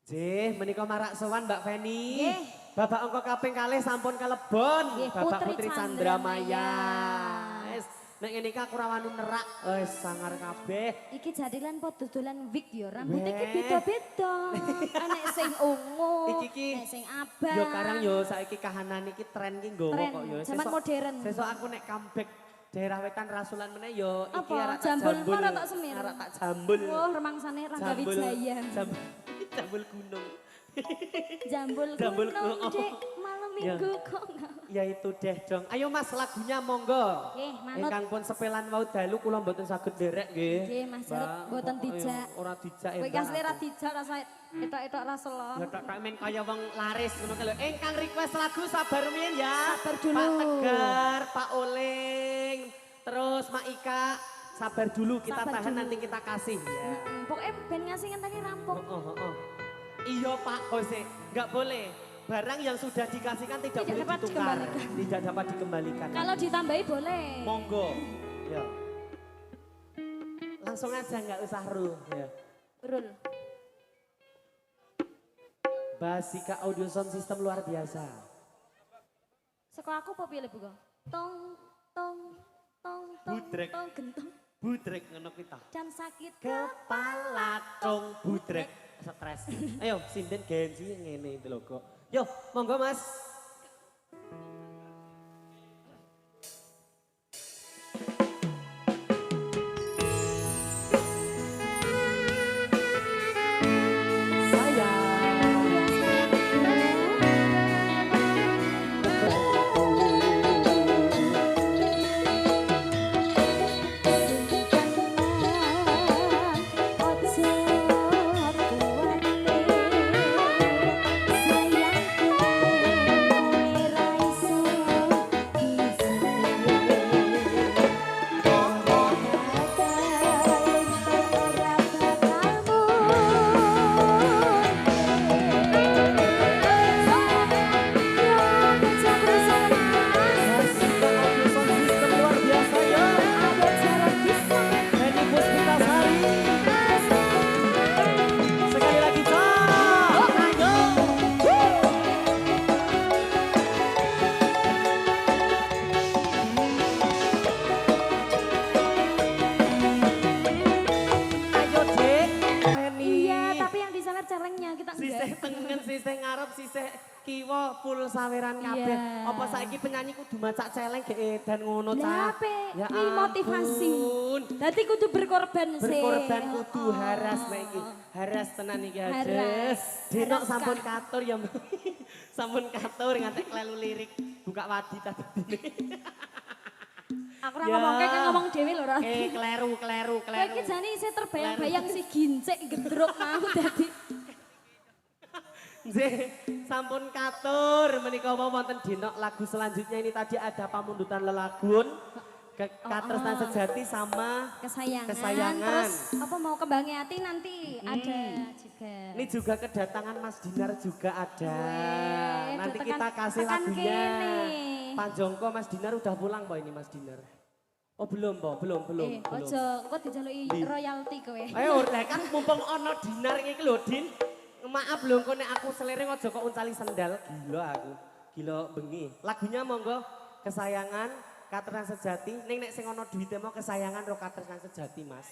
Jih, menika marak sowan Mbak Feni. Nggih. Babak angka kaping kalih sampun kelebon. Nggih, Bapak Putri Putri Chandra Chandramaya. Maya. Wis, nek ngene iki aku ora wani nerak. Wis sangar kabeh. Iki jadilan padha dolan wig ya, rambut iki Weh. beda-beda. Enek sing ungu, Iki enek sing abang. yo karang yo saiki kahanan iki tren iki nggowo Tren, kok yo. zaman modern. Sesuk aku nek comeback daerah wetan rasulan meneh yo iki Apa? arek tak Jambul jambul. ora tak semir? Arek tak jambul. Wah, remangsane Rangga Jambul. Wijaya. Jambul, jambul gunung. Jambul Jambul gunung, gunung. Dek, malam Ya. minggu kok nggak. Ya itu deh dong. Ayo Mas lagunya monggo. Nggih, manut. Ingkang pun sepelan wau dalu kula mboten saged nderek nggih. Nggih, Mas Jarot, Mbak, mboten pokoknya dijak. Ora dijak Kowe Mbak. iki asli ra dijak rasa etok-etok ra selo. Ya tak men kaya wong laris ngono lho. Ingkang request lagu sabar rumiyin ya. Sabar dulu. Pak Tegar, Pak Oling, terus Mak Ika. Sabar dulu kita Sabar tahan dulu. nanti kita kasih ya. Pokoknya ben ngasih ngenteni rampung. Oh. Iya Pak Jose, nggak boleh. Barang yang sudah dikasihkan tidak Tidak boleh dapat ditukar. dikembalikan. Tidak dapat dikembalikan. Kalau ditambahi boleh. Monggo. Ya. Langsung aja nggak usah ruh. Ya. Rul. Basika Audio Sound System luar biasa. Sekolah aku apa pilih buka? Tong, tong, tong, tong, Budrek. tong, gentong. Budrek ngono kita. Dan sakit Kepala tong budrek. Stres. Ayo sinden gensi ngene iki lho kok. Yo, monggo Mas. Basika Audio Sound System luar biasa ya. Feni Puspitasari. Sekali lagi cok. Ayo. Ayo Dek. Feni. Iya, tapi yang disawer celengnya kita Sisih enggak. tengen, sisih ngarep, sisih kiwa full saweran kabeh. Iya. Apa saiki penyanyi kudu macak celeng ge edan ngono Lah, cah. ape? Ya Ini motivasi. ampun. Dadi kudu berkorban sih. Berkorban kudu Oh. haras nek iki. Haras tenan iki Haras. Hades. Dinok Haras, sampun Kak. katur ya. Sampun katur ngantek klelu lirik. Buka wadi tadi. Aku ora Ya. ngomong kayak ngomong dhewe lho Ra. Kleru. Kowe iki jane isih terbayang-bayang si gincik gedruk mau dadi. Nggih, sampun katur menika wonten dinok lagu selanjutnya ini tadi ada pamundutan lelagun. Katresnan sejati sama Kesayangan. Kesayangan. Terus apa mau kembangnya hati nanti ada juga. ini juga kedatangan Mas Dinar juga ada. Weh, Nanti tekan- kita kasih tekan lagunya. kene. Pak Jongko Mas Dinar udah pulang po ini Mas Dinar. Oh belum po, belum. Ojo, engko dijaluki Di. royalti kowe. Ayo lah kan mumpung ono Dinar iki lho Din. Maaf lho kok nek aku selering aja kok uncali sendal. Gila aku. Gila bengi. Lagunya monggo Kesayangan Katresnan Sejati. Ning nek sing ono duwite mau Kesayangan ro Katresnan Sejati Mas.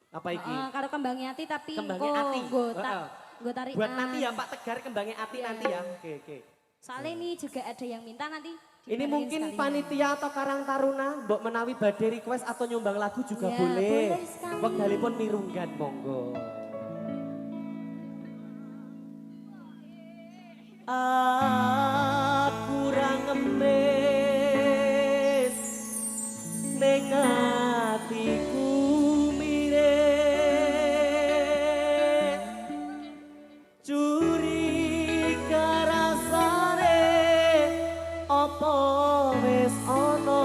Apa iki? Karo kembangnya hati tapi Kembangnya engko hati. nggo Heeh. nggo tarikan. Buat nanti ya Pak Tegar kembangnya hati Iya. nanti ya. Oke. Soalnya ini juga ada yang minta nanti. Ini dibalikin mungkin sekalian. panitia atau Karang Taruna, mbok menawi badhe request atau nyumbang lagu juga Ya, boleh. boleh sekali. Wekdalipun mirunggan monggo. Aku ra ngemis ning atiku mirip curiga rasane apa wis ana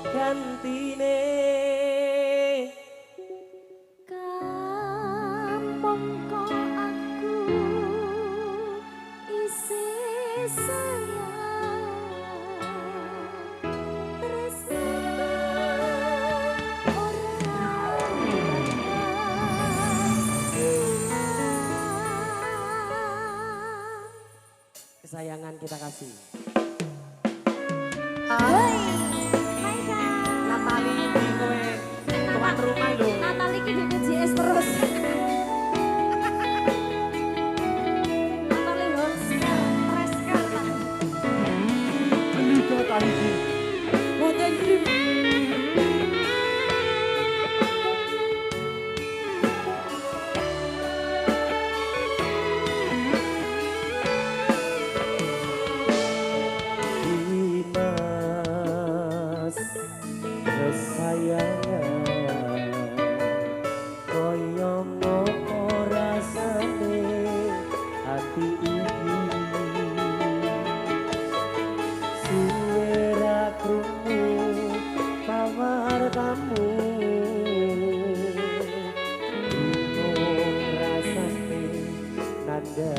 gantine Kau kita kasih. Hai Kak. Natali di kowe tuan rumah lho. Natali ki BPJS terus. Natali Holster, Tresker. Menika tali iki. Boten dream. Dimas kesayangan koyo ngopo rasane hati iki suwe ra krungu pawartamu bingung rasane nanda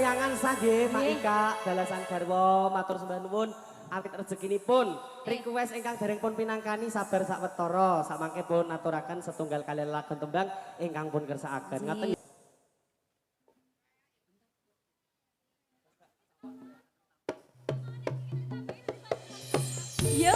kesayangan saja Mak Ika dalasan garwa matur sembah nuwun awit rezekinipun request ingkang dereng pun pinangkani sabar sak wetara samangke pun aturaken setunggal kali lagu tembang ingkang pun kersakaken ngaten. Yo.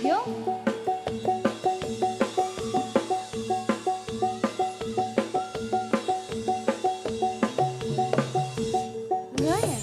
Yo. Enggak ya?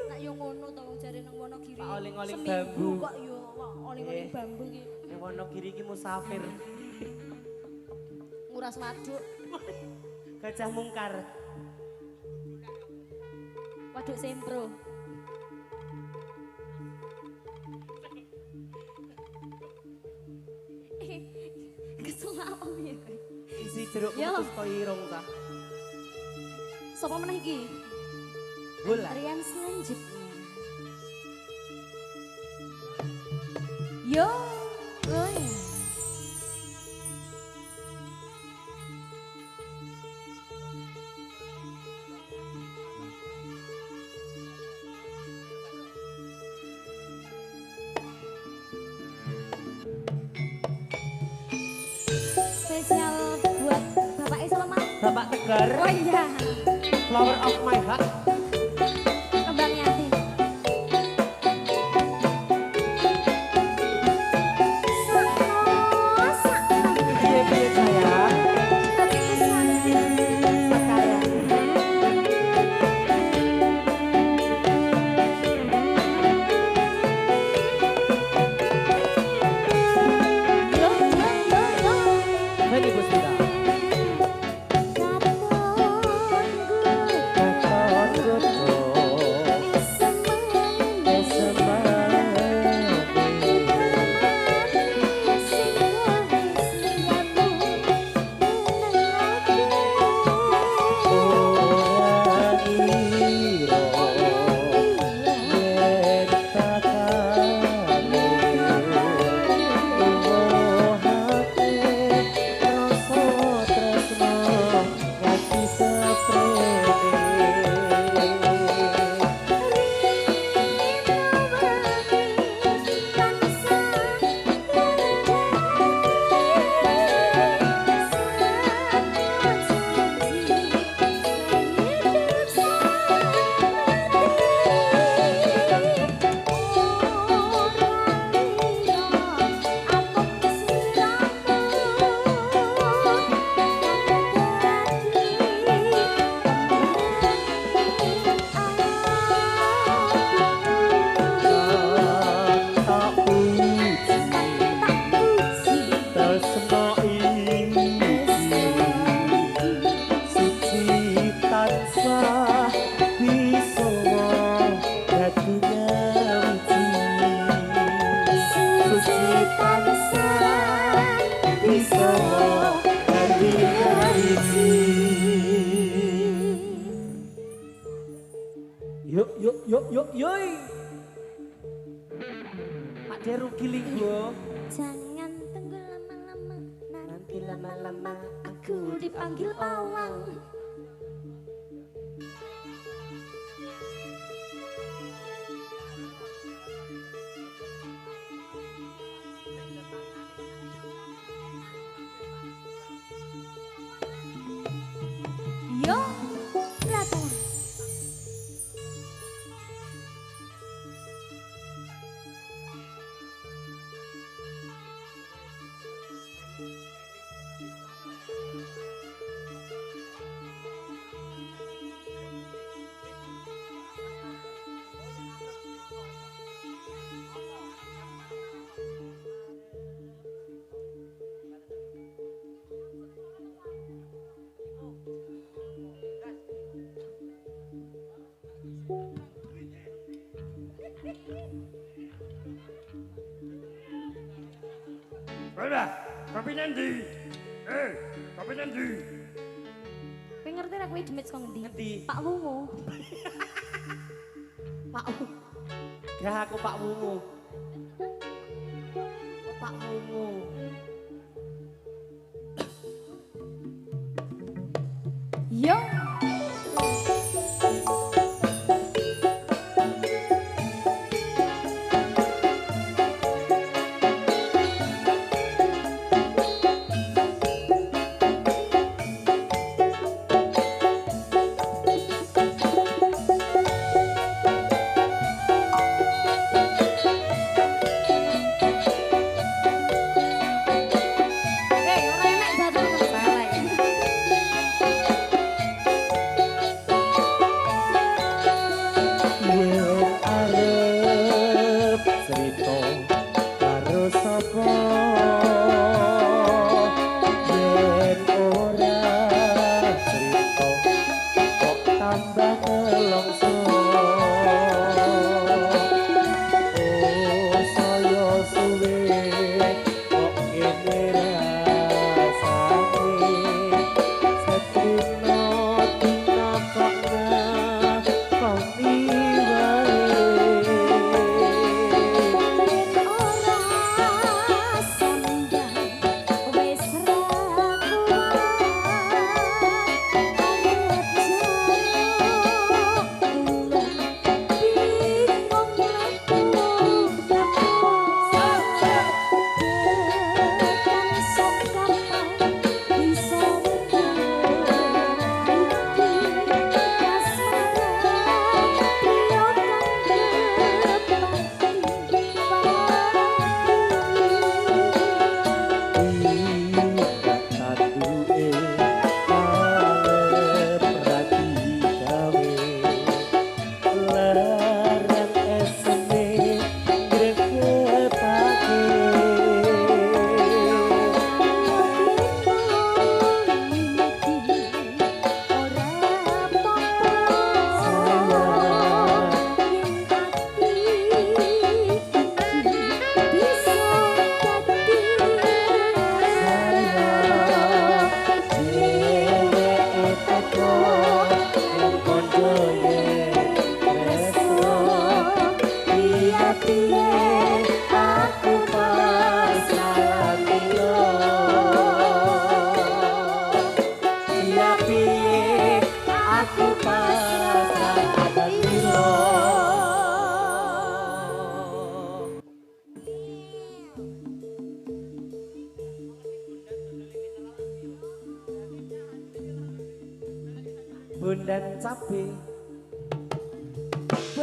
Nak yo ngono to wong jare nang Wonogiri. Oling-oling Seminggu bambu. kok yo oling-oling bambu ki. Ning Wonogiri iki musafir. Nguras waduk. Gajah Mungkar. Waduk Sempro. Kesel apa ya kowe? Isi jeruk Yo. putus kok irung ta. Sopo meneh iki? Bola. Tarian selanjutnya. Yo, oh ya. Sugar, Oh iya, Flower of my heart. kembang hati. Piye-piye sayang? Sakaya. Bagi Bos Mira. Katon Yuk, yuk, yuk, yuk, yoi. Pak dia rugi linggo. Jangan tunggu lama-lama, nanti lama-lama aku dipanggil pawang. Yo, belakang. Udah, kopi nanti. Kopi nanti. Kowe ngerti ra kuwi demit saka Ngendi? ngendi? Pak Wungu. Pak Wungu. Gak aku Pak Wungu. Oh, Pak Wungu. Yo.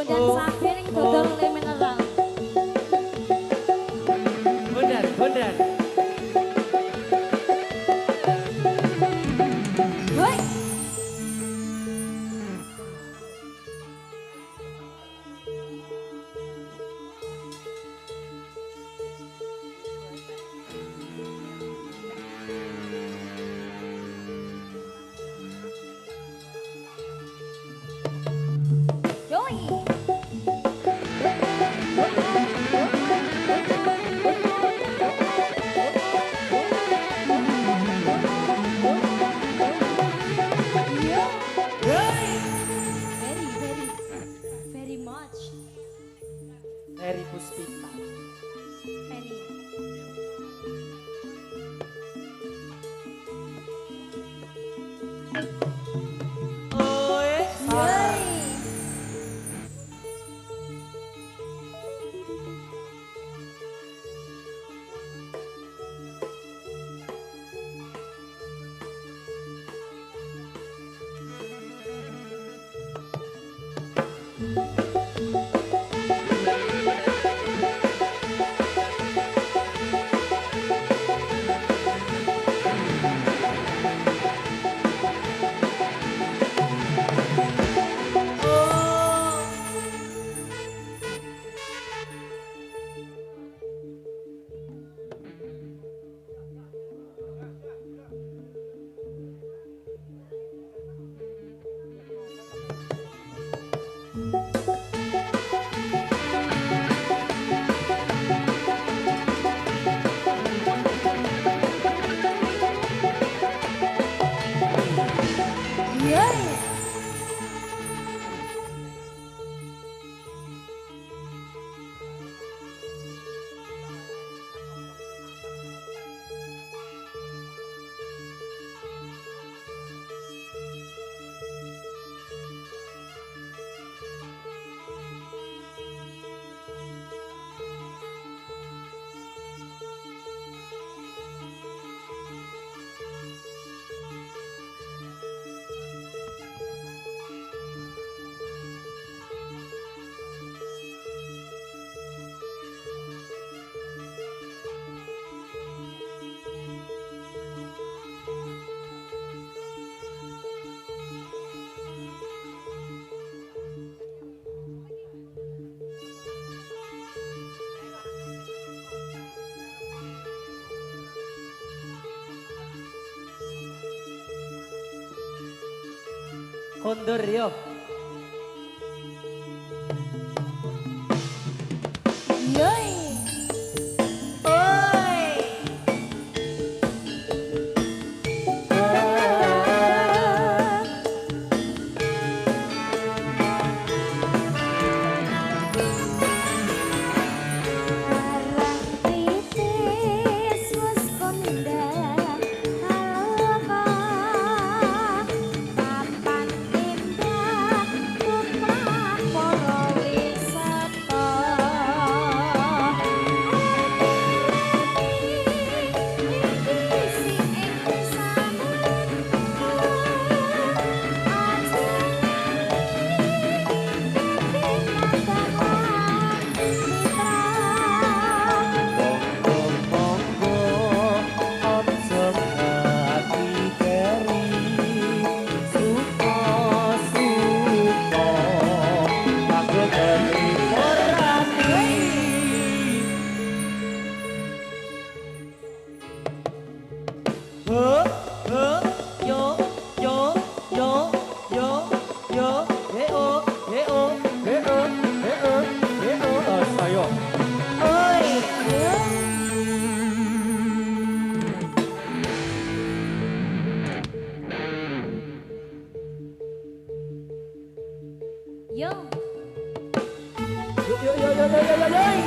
dan sapi ning dodol le mineral. Bondan, bondan. Woi. Yoi. Very much. Heri Puspita. Very. Oe, Yoi. Yoi. kondur yo. Yoi. Yo. Yo yo yo yo yo yo yo.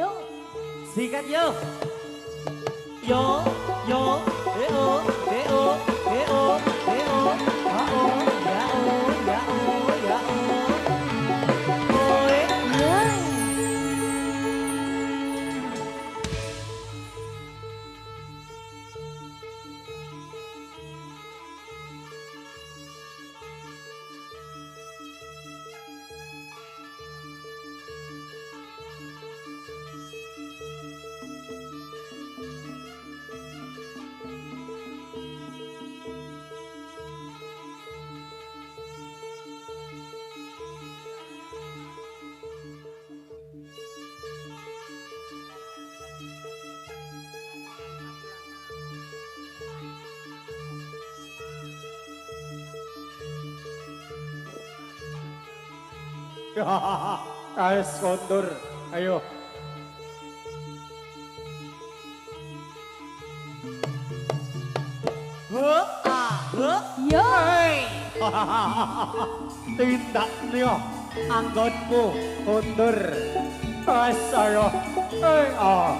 Yo. Sikat yo. Yo, yo, eo, eo, eo, eo, ao, yao, yao, yao. Oi. Yoi. Guys, kondur. Ayo. Yo. Tindak niyo. Anggonmu kondur. Guys, ayo. Ah.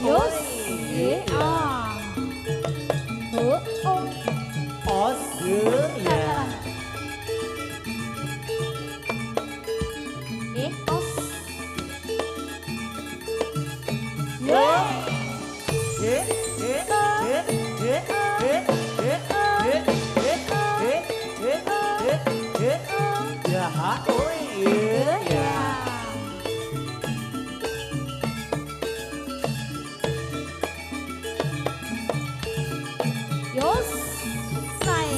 Yos. E a. O o. E os. Yo. Yos. Sai.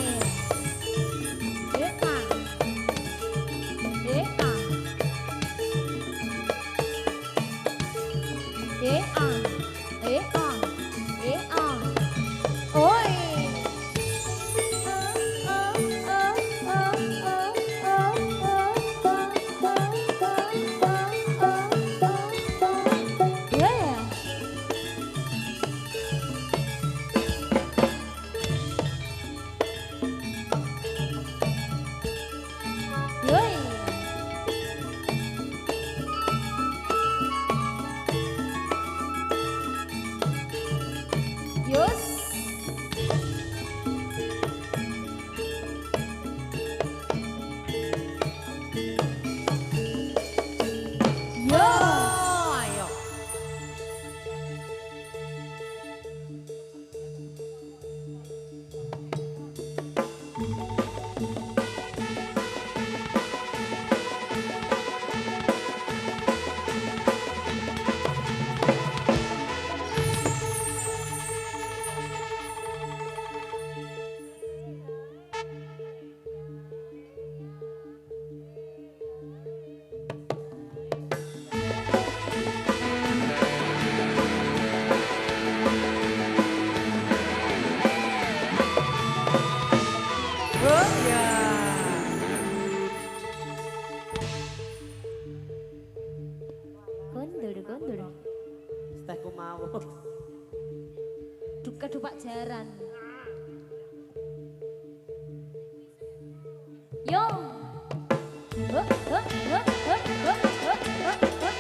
E a. E a. E a. E a. E a. Oi. Yeah. Yoi. Yos. Yo. Ayo. Kondur. Tehku mau. Duka dupak jaran. Yo. Huh, huh, huh, huh, huh, huh, huh, huh.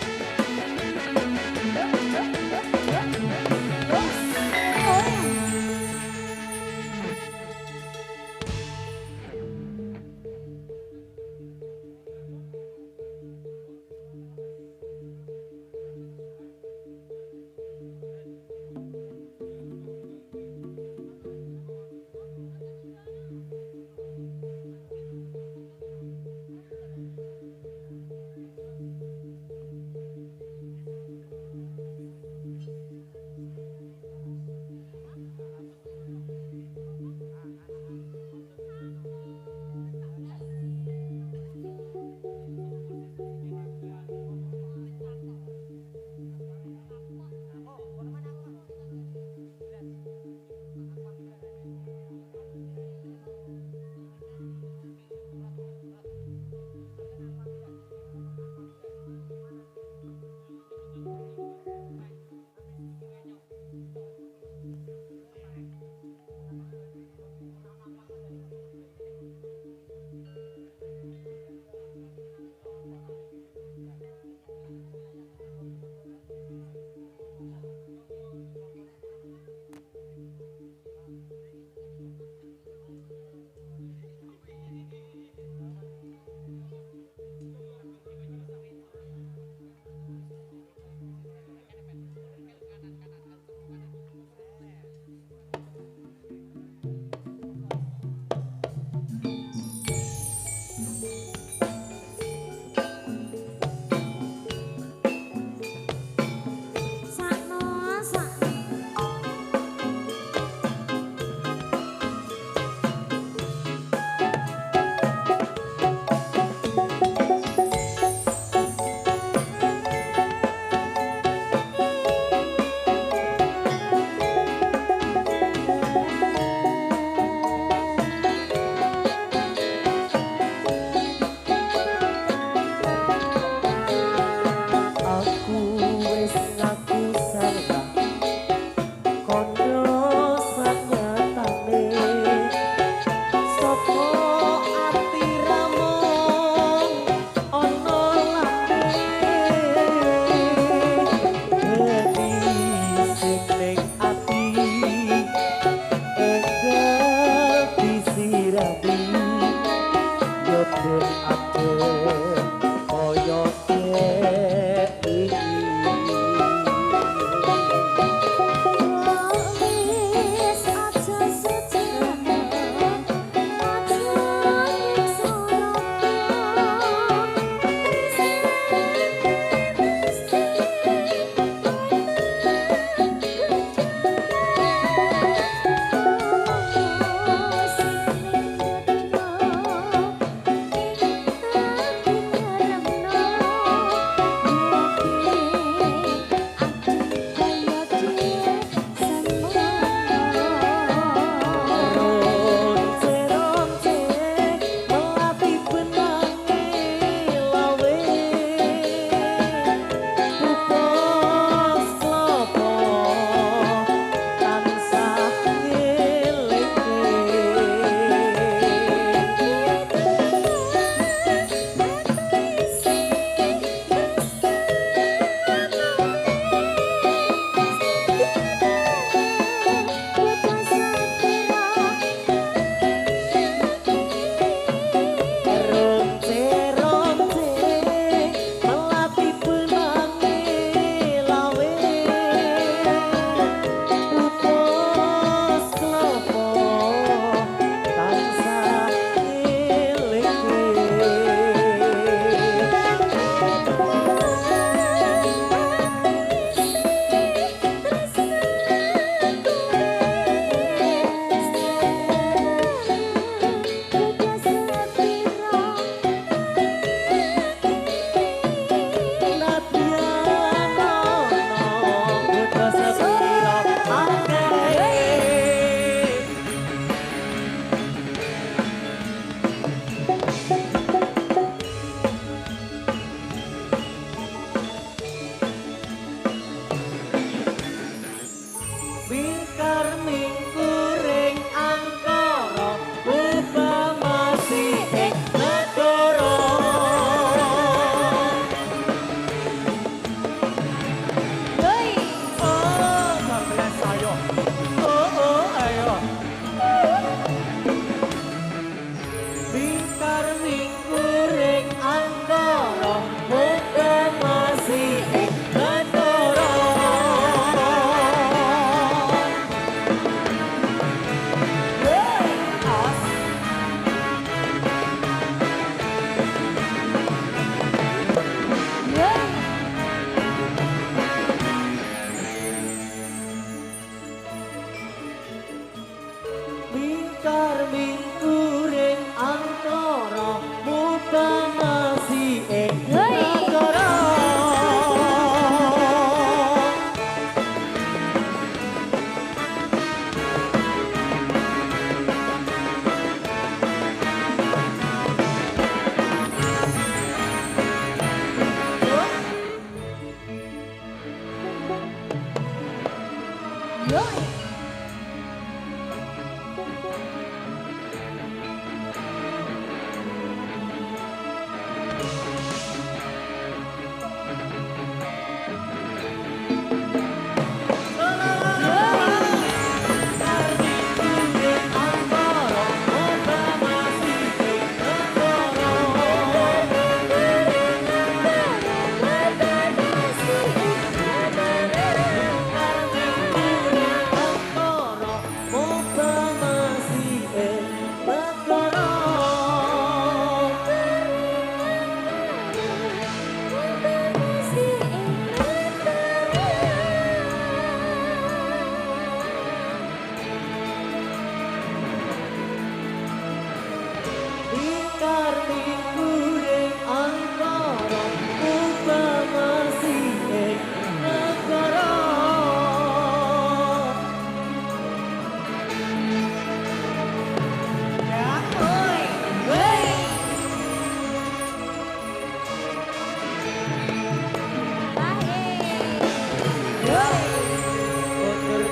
Yo.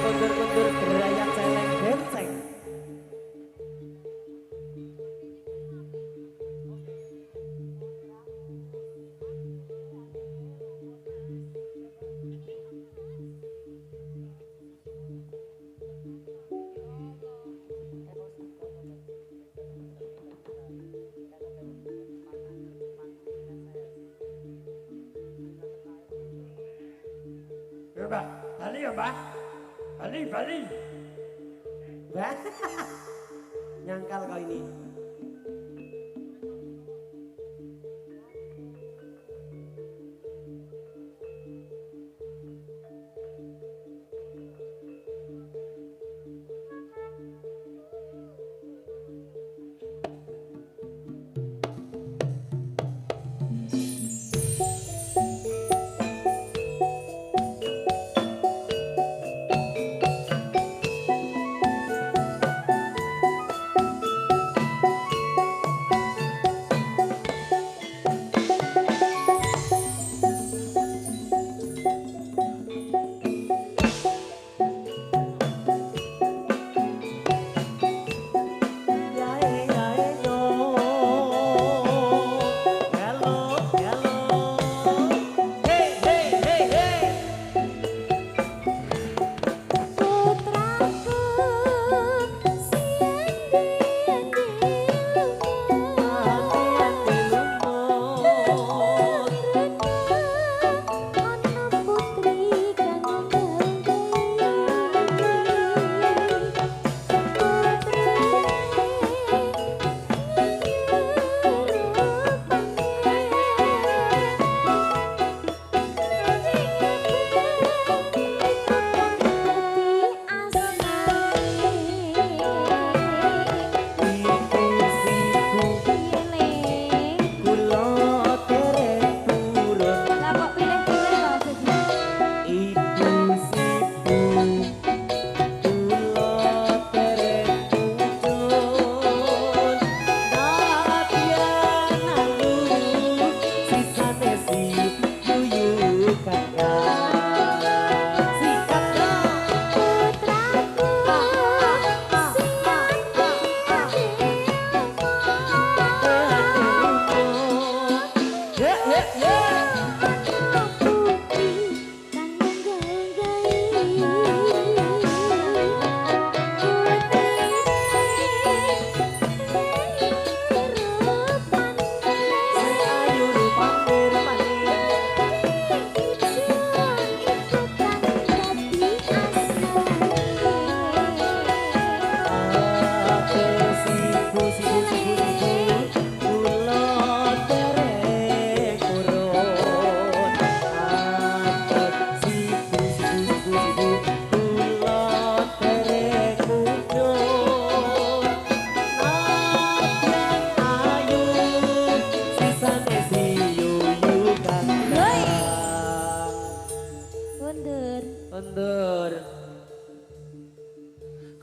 Kondur berayat celeng benceng. Ya, Mbak. Bali ya, Mbak. Bali, Bali. Wah, nyangkal kau ini.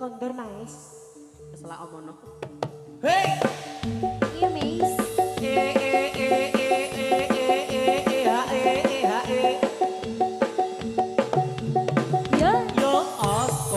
kondur mais. Keselak omono. Hei! Iya, Miss. Yo os.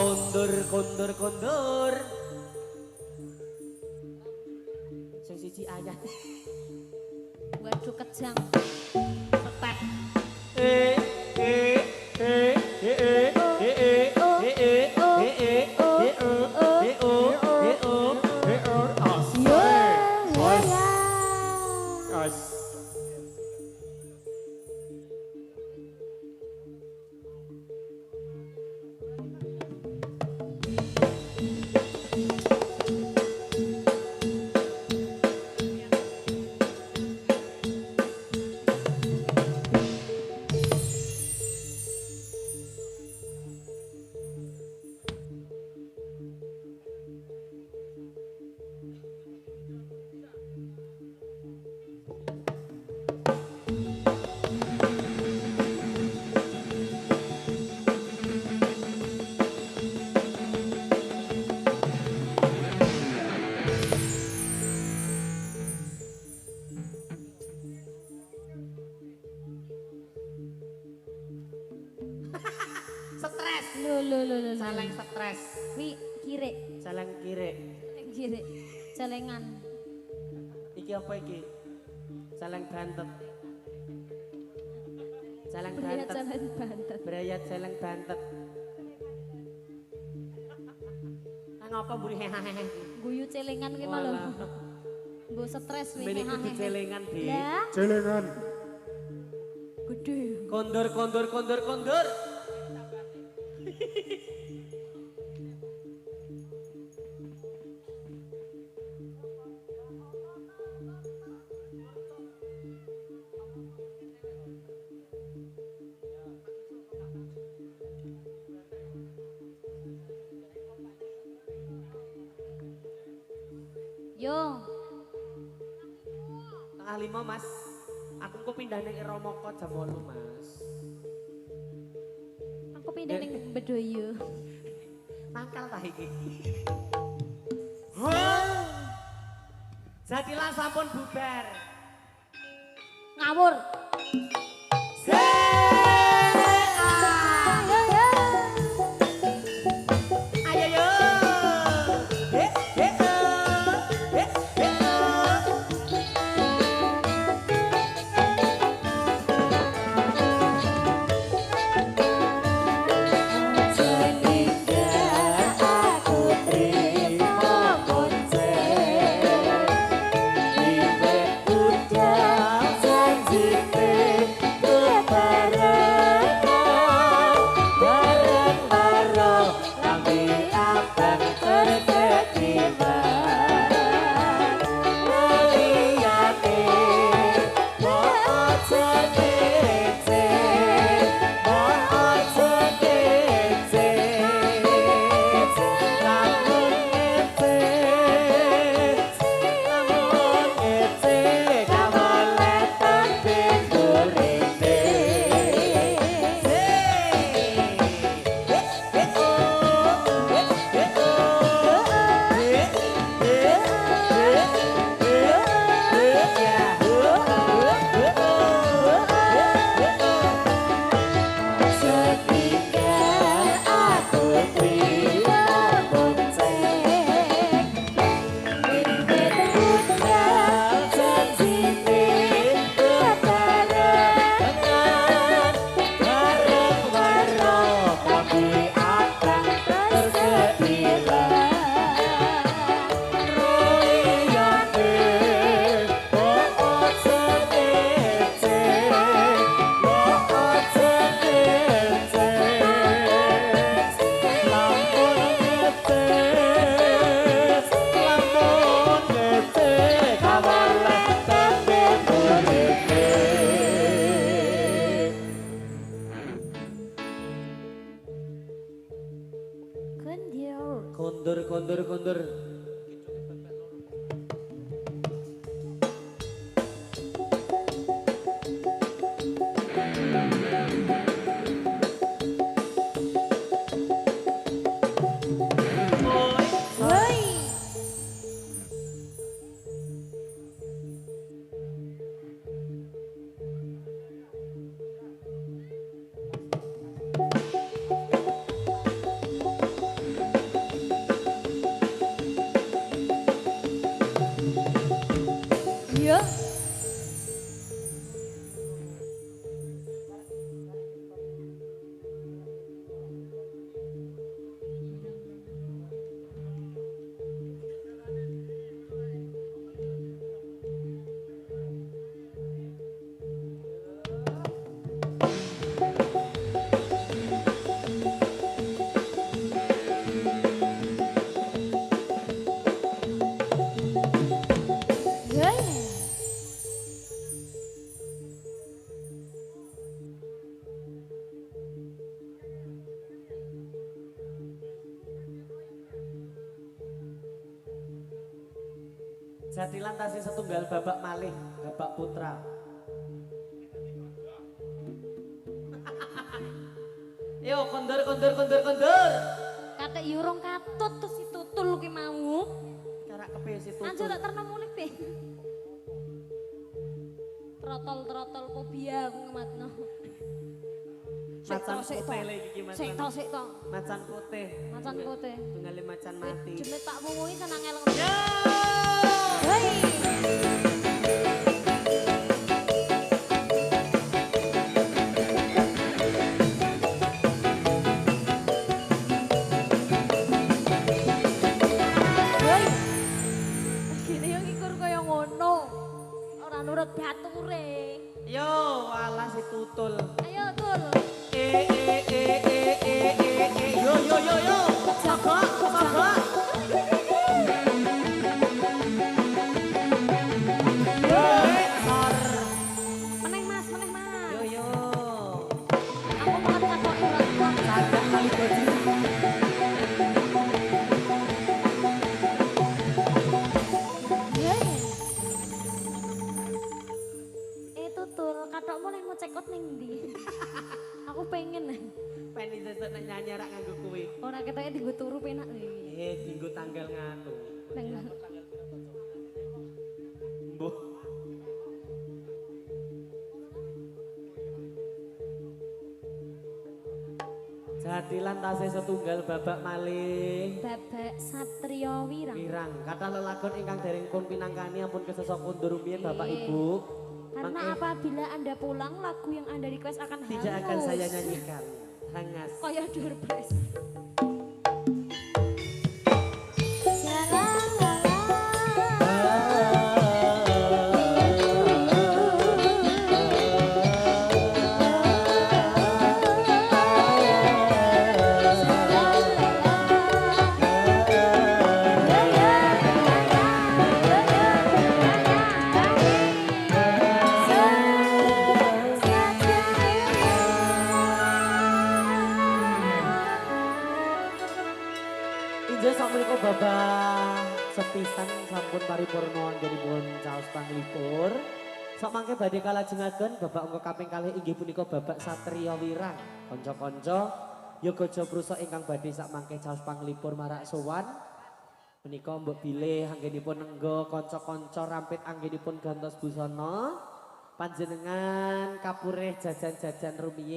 Lho. Celeng stres. Wi kire. Celeng kiri. Kire. Celengan. Iki apa iki? Celeng bantet. Celeng Pria bantet. jalan bantet. Brayat celeng bantet. Nang apa mburi hehehe. Guyu celengan ki malah. Mbok stres wi. Mene kudu celengan, Dik. Lah, Celengan. gede. Kondur. Yo, Tengah 5, Mas. Aku kok pindah ning Romoko jam 8, Mas. aku pindah ning Bedoyo. Mangkal tah iki. Jadilah sampun bubar. Ngawur. Ayo yo. Kondur. Woi. Iya. Iya. Jadilan tasih setunggal babak malih, babak putra. Yo kondur. Kata yurung katut tuh si tutul ki mau. Cara kepe si Anjo tutul. tak terno mulih pe. Trotol fobia aku ngematno. Macan sik putih to. lagi iki Sik to, sik to. Macan putih. Macan putih. Tunggale macan mati. Jemit tak wunguhi senang eleng. Yo! Hei. Hei. Gini yo ngikur kaya ngono. Ora nurut bature. Yo, alas si tutul. Ayo tul. Yo yo yo yo. Mogok, mogok. Meneh Mas, meneh Mas. Yo yo. Aku makan takok ilang. Cagak kali baju. Tutul, katokmu leh mau cekot ning ndi? Aku pengen. Pengen sesuk nek nyanyi rak nganggo kuwi. Ora ketoke dienggo turu penak iki. Dinggo tanggal nganu. Nang Mbuh. Jadilan tasih setunggal babak malih. Babak Satrio Wirang. Wirang, kata lelagon ingkang dereng pun pinangkani ampun kesesok undur rumiyin Bapak Ibu. Karena Mangke apabila Anda pulang, lagu yang Anda request akan hangus. tidak akan saya nyanyikan. Hangas. Kaya Doorpress. Injil sak menika babak sepisan sampun paripurna anggenipun caos panglipur. Sak mangke badhe kalajengaken babak angka kaping kalih inggih punika babak Satrio Wirang. Kanca-kanca yoga jabrusa ingkang badhe sak mangke caos panglipur marak sowan. Menika mbok bilih anggenipun engga kanca-kanca rampit anggenipun gantos busana. Panjenengan kapurih jajan-jajan rumiyin.